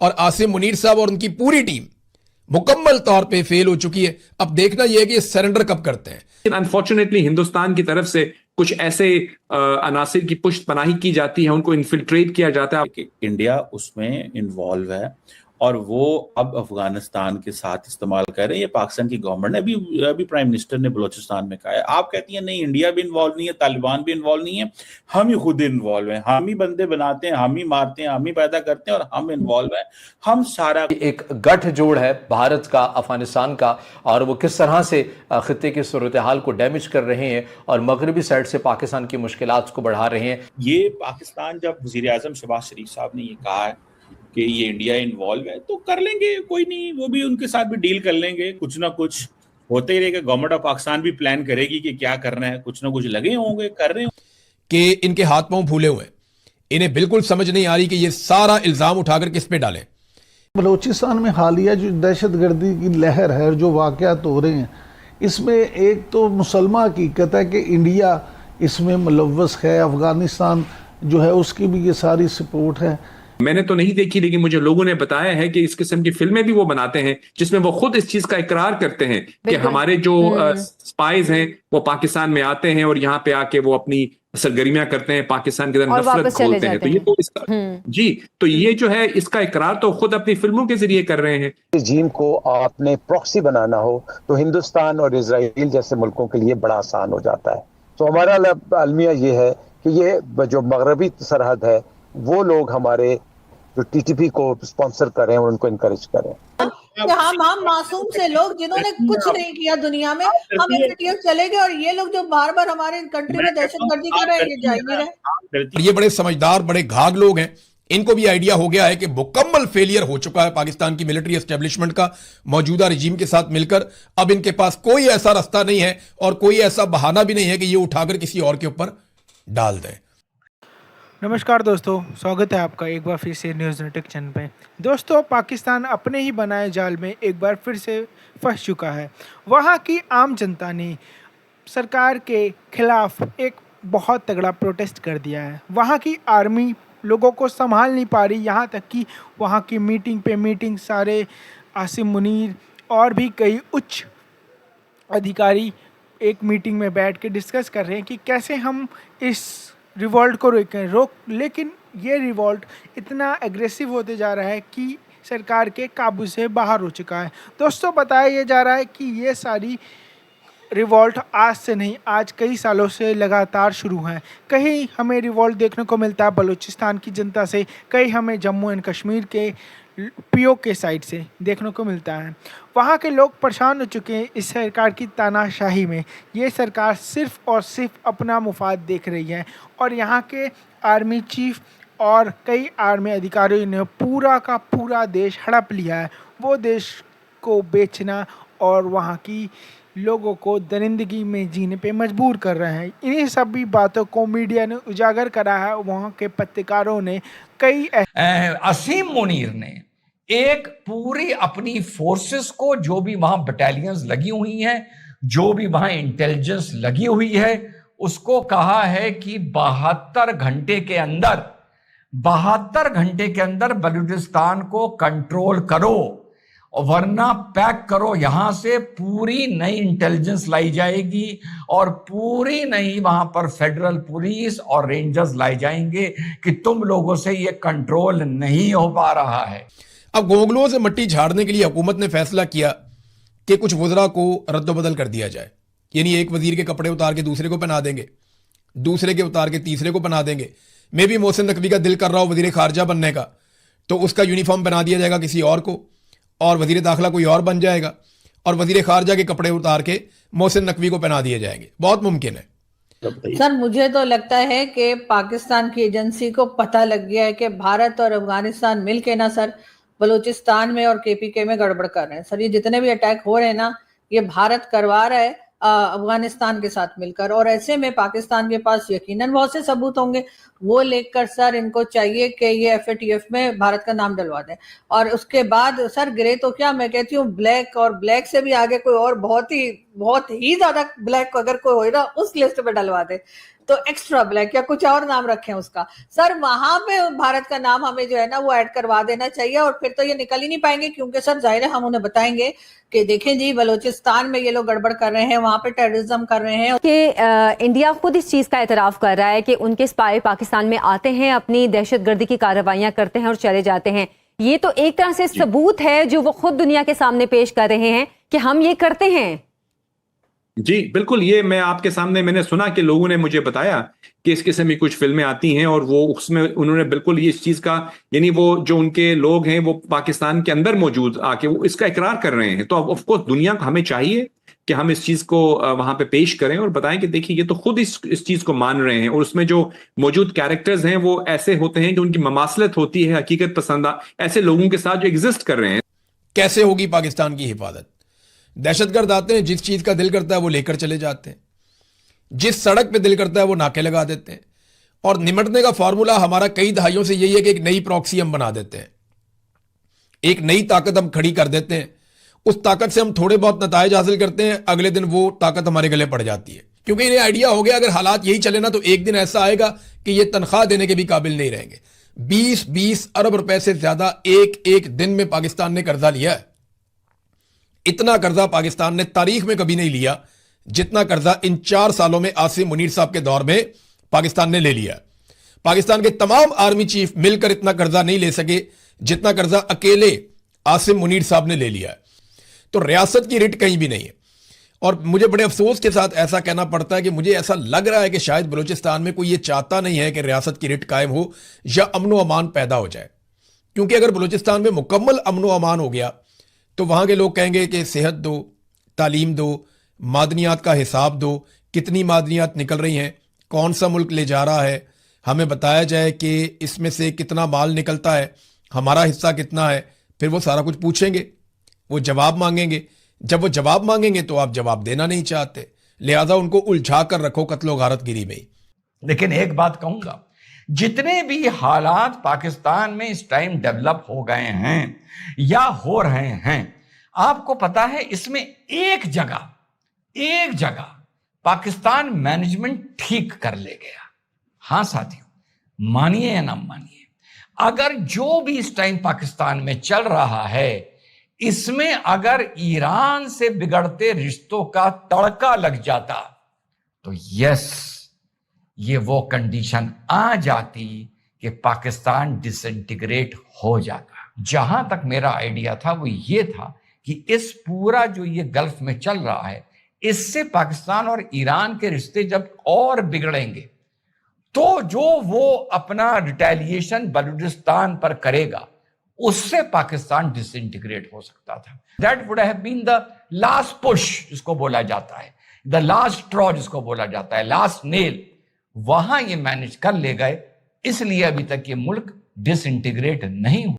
और आसिम मुनीर साहब और उनकी पूरी टीम मुकम्मल तौर पे फेल हो चुकी है। अब देखना यह है कि सरेंडर कब करते हैं। अनफॉर्चुनेटली हिंदुस्तान की तरफ से कुछ ऐसे अनासिर की पुष्टपनाही की जाती है, उनको इन्फिल्ट्रेट किया जाता है। इंडिया उसमें इन्वॉल्व है और वो अब अफगानिस्तान के साथ इस्तेमाल कर रहे हैं। ये पाकिस्तान की गवर्नमेंट ने अभी प्राइम मिनिस्टर ने बलूचिस्तान में कहा है। आप कहती हैं नहीं इंडिया भी इन्वॉल्व नहीं है, तालिबान भी इन्वॉल्व नहीं है, हम ही खुद इन्वॉल्व हैं, हम ही बंदे बनाते हैं, हम ही मारते हैं, हम ही पैदा करते हैं और हम इन्वॉल्व हैं। हम सारा एक गठजोड़ है भारत का अफगानिस्तान का और वो किस तरह से खित्ते की सूरत हाल को डैमेज कर रहे हैं और मगरबी साइड से पाकिस्तान की मुश्किलात को बढ़ा रहे हैं। ये पाकिस्तान जब वजीर आजम शहबाज शरीफ साहब ने ये कहा है कि ये इंडिया इन्वॉल्व है तो कर लेंगे, कोई नहीं, वो भी उनके साथ भी डील कर लेंगे, कुछ ना कुछ होते ही रहेगा। गवर्नमेंट ऑफ पाकिस्तान भी प्लान करेगी कि क्या करना है, कुछ ना कुछ लगे होंगे, कर रहे होंगे। कि इनके हाथ पांव फूले हुए, इन्हें बिल्कुल समझ नहीं आ रही कि ये सारा इल्जाम उठाकर किस पे डालें। बलूचिस्तान में हालिया जो दहशतगर्दी की लहर है, जो वाक़यात हो रहे हैं, इसमें एक तो मुसलमान हकीकत है कि इंडिया इसमें मुलव्वस है, अफगानिस्तान जो है उसकी भी ये सारी सपोर्ट है। मैंने तो नहीं देखी, लेकिन मुझे लोगों ने बताया है कि इस किस्म की फिल्में भी वो बनाते हैं जिसमें वो खुद इस चीज का इकरार करते हैं कि हमारे जो स्पाइज हैं वो पाकिस्तान में आते हैं और यहाँ पे आके वो अपनी सरगर्मियां करते हैं, पाकिस्तान के अंदर नफरत खोलते हैं। तो ये तो इसका जी, तो ये जो है इसका इकरार तो खुद अपनी फिल्मों के जरिए कर रहे हैं। रजीम को आपने प्रॉक्सी बनाना हो तो हिंदुस्तान और इजराइल जैसे मुल्कों के लिए बड़ा आसान हो जाता है। तो हमारा अलमिया ये है कि ये जो मगरबी सरहद है वो लोग हमारे जो टीटीपी को स्पॉन्सर करें और उनको इनकरेज करें। हम मासूम से लोग जिन्होंने कुछ नहीं किया दुनिया में, हम एफएटीएफ चले गए और ये लोग जो बार बार हमारे कंट्री में दहशतगर्दी कर रहे हैं, ये जा नहीं रहे। ये बड़े समझदार, बड़े घाघ लोग हैं, इनको भी आइडिया हो गया है कि मुकम्मल फेलियर हो चुका है पाकिस्तान की मिलिट्री एस्टेब्लिशमेंट का मौजूदा रजीम के साथ मिलकर। अब इनके पास कोई ऐसा रास्ता नहीं है और कोई ऐसा बहाना भी नहीं है कि ये उठाकर किसी और के ऊपर डाल दें। नमस्कार दोस्तों, स्वागत है आपका एक बार फिर से न्यूज़ नेटवर्क चैनल पे। दोस्तों, पाकिस्तान अपने ही बनाए जाल में एक बार फिर से फंस चुका है। वहाँ की आम जनता ने सरकार के खिलाफ एक बहुत तगड़ा प्रोटेस्ट कर दिया है। वहाँ की आर्मी लोगों को संभाल नहीं पा रही, यहाँ तक कि वहाँ की मीटिंग पे मीटिंग सारे आसिम मुनीर और भी कई उच्च अधिकारी एक मीटिंग में बैठ के डिस्कस कर रहे हैं कि कैसे हम इस रिवॉल्ट को रोक, लेकिन ये रिवॉल्ट इतना एग्रेसिव होते जा रहा है कि सरकार के काबू से बाहर हो चुका है। दोस्तों, बताया ये जा रहा है कि ये सारी रिवॉल्ट आज से नहीं, आज कई सालों से लगातार शुरू हैं। कहीं हमें रिवॉल्ट देखने को मिलता है बलूचिस्तान की जनता से, कहीं हमें जम्मू एंड कश्मीर के पीओ के साइड से देखने को मिलता है। वहाँ के लोग परेशान हो चुके हैं इस सरकार की तानाशाही में। ये सरकार सिर्फ़ और सिर्फ अपना मुफाद देख रही है और यहाँ के आर्मी चीफ और कई आर्मी अधिकारियों ने पूरा का पूरा देश हड़प लिया है। वो देश को बेचना और वहाँ की लोगों को दरिंदगी में जीने पे मजबूर कर रहे हैं। इन्हीं सभी बातों को मीडिया ने उजागर करा है। वहाँ के पत्रकारों ने कई असीम मुनीर ने एक पूरी अपनी फोर्सेस को, जो भी वहां बटालियंस लगी हुई हैं, जो भी वहां इंटेलिजेंस लगी हुई है, उसको कहा है कि 72 घंटे के अंदर बलूचिस्तान को कंट्रोल करो और वरना पैक करो। यहां से पूरी नई इंटेलिजेंस लाई जाएगी और पूरी नई वहां पर फेडरल पुलिस और रेंजर्स लाई जाएंगे कि तुम लोगों से ये कंट्रोल नहीं हो पा रहा है। अब गोगलों से मट्टी झाड़ने के लिए हुकूमत ने फैसला किया कि कुछ वज़रा को रद्द-बदल कर दिया जाए, यानी एक वजीर के कपड़े उतार के दूसरे को पहना देंगे, दूसरे के उतार के तीसरे को पहना देंगे। मे भी मोहसिन नकवी का दिल कर रहा हो वजीर खारजा बनने का, तो उसका यूनिफॉर्म पहना दिया जाएगा किसी और को और वजीर दाखिला कोई और बन जाएगा और वजीर खारजा के कपड़े उतार के मोहसिन नकवी को पहना दिए जाएंगे। बहुत मुमकिन है। सर, मुझे तो लगता है कि पाकिस्तान की एजेंसी को पता लग गया है कि भारत और अफगानिस्तान मिलके ना सर बलूचिस्तान में और केपीके में गड़बड़ कर रहे हैं। सर, ये जितने भी अटैक हो रहे हैं ना, ये भारत करवा रहा है अफगानिस्तान के साथ मिलकर, और ऐसे में पाकिस्तान के पास यकीनन बहुत से सबूत होंगे। वो लेकर सर इनको चाहिए कि ये एफएटीएफ में भारत का नाम डलवा दें और उसके बाद सर ग्रे तो क्या, मैं कहती हूँ ब्लैक, और ब्लैक से भी आगे कोई और बहुत ही ज्यादा ब्लैक अगर कोई हो ना, उस लिस्ट पे डलवा दे। तो एक्स्ट्रा ब्लैक या कुछ और नाम रखें उसका। सर वहां पे भारत का नाम हमें जो है ना वो ऐड करवा देना चाहिए, और फिर तो ये निकल ही नहीं पाएंगे, क्योंकि सर जाहिर है हम उन्हें बताएंगे कि देखें जी बलूचिस्तान में ये लोग गड़बड़ कर रहे हैं, वहां पे टेररिज्म कर रहे हैं। कि इंडिया खुद इस चीज़ का एतराफ़ कर रहा है कि उनके स्पाई पाकिस्तान में आते हैं, अपनी दहशतगर्दी की कार्रवाइयाँ करते हैं और चले जाते हैं। ये तो एक तरह से सबूत है जो वो खुद दुनिया के सामने पेश कर रहे हैं कि हम ये करते हैं। जी बिल्कुल, ये मैं आपके सामने मैंने सुना कि लोगों ने मुझे बताया कि इस किस्म की कुछ फिल्में आती हैं और वो उसमें उन्होंने बिल्कुल ये इस चीज का, यानी वो जो उनके लोग हैं वो पाकिस्तान के अंदर मौजूद आके वो इसका इकरार कर रहे हैं। तो अब ऑफ कोर्स दुनिया को हमें चाहिए कि हम इस चीज को वहां पे पेश करें और बताएं कि देखिए ये तो खुद इस चीज को मान रहे हैं, और उसमें जो मौजूद कैरेक्टर्स हैं वो ऐसे होते हैं कि उनकी ममासलत होती है हकीकत पसंदा ऐसे लोगों के साथ जो एग्जिस्ट कर रहे हैं। कैसे होगी पाकिस्तान की हिफाजत? दहशतगर्द आते हैं, जिस चीज का दिल करता है वो लेकर चले जाते हैं, जिस सड़क पे दिल करता है वो नाके लगा देते हैं, और निमटने का फॉर्मूला हमारा कई दहाइयों से यही है कि एक नई प्रॉक्सी हम बना देते हैं, एक नई ताकत हम खड़ी कर देते हैं, उस ताकत से हम थोड़े बहुत नताइज हासिल करते हैं, अगले दिन वो ताकत हमारे गले पड़ जाती है, क्योंकि इन्हें आइडिया हो गया अगर हालात यही चले ना तो एक दिन ऐसा आएगा कि ये तनख्वाह देने के भी काबिल नहीं रहेंगे। 20-20 अरब रुपए से ज्यादा एक एक दिन में पाकिस्तान ने कर्जा लिया है। इतना कर्जा पाकिस्तान ने तारीख में कभी नहीं लिया जितना कर्जा इन 4 सालों में आसिम मुनीर साहब के दौर में पाकिस्तान ने ले लिया। पाकिस्तान के तमाम आर्मी चीफ मिलकर इतना कर्जा नहीं ले सके जितना कर्जा अकेले आसिम मुनीर साहब ने ले लिया है। तो रियासत की रिट कहीं भी नहीं है, और मुझे बड़े अफसोस के साथ ऐसा कहना पड़ता है कि मुझे ऐसा लग रहा है कि शायद बलूचिस्तान में कोई ये चाहता नहीं है कि रियासत की रिट कायम हो या अमन व अमान पैदा हो जाए, क्योंकि अगर बलूचिस्तान में मुकम्मल अमन व अमान हो गया तो वहां के लोग कहेंगे कि सेहत दो, तालीम दो, मादनियात का हिसाब दो, कितनी मादनियात निकल रही हैं, कौन सा मुल्क ले जा रहा है, हमें बताया जाए कि इसमें से कितना माल निकलता है, हमारा हिस्सा कितना है। फिर वो सारा कुछ पूछेंगे, वो जवाब मांगेंगे। जब वो जवाब मांगेंगे तो आप जवाब देना नहीं चाहते, लिहाजा उनको उलझा कर रखो कत्लो गारतगिरी में। लेकिन एक बात कहूंगा, जितने भी हालात पाकिस्तान में इस टाइम डेवलप हो गए हैं या हो रहे हैं, आपको पता है इसमें एक जगह पाकिस्तान मैनेजमेंट ठीक कर ले गया। हां साथियों, मानिए या ना मानिए, अगर जो भी इस टाइम पाकिस्तान में चल रहा है इसमें अगर ईरान से बिगड़ते रिश्तों का तड़का लग जाता तो यस, ये वो कंडीशन आ जाती कि पाकिस्तान डिसइंटीग्रेट हो जाता। जहां तक मेरा आइडिया था वो ये था कि इस पूरा जो ये गल्फ में चल रहा है इससे पाकिस्तान और ईरान के रिश्ते जब और बिगड़ेंगे तो जो वो अपना रिटेलिएशन बलूचिस्तान पर करेगा उससे पाकिस्तान डिसइंटीग्रेट हो सकता था। That would have been the last push जिसको बोला जाता है, द लास्ट स्ट्रॉ जिसको बोला जाता है, लास्ट नेल। वहां ये मैनेज कर ले गए, इसलिए अभी तक ये मुल्क डिसइंटीग्रेट नहीं हुआ।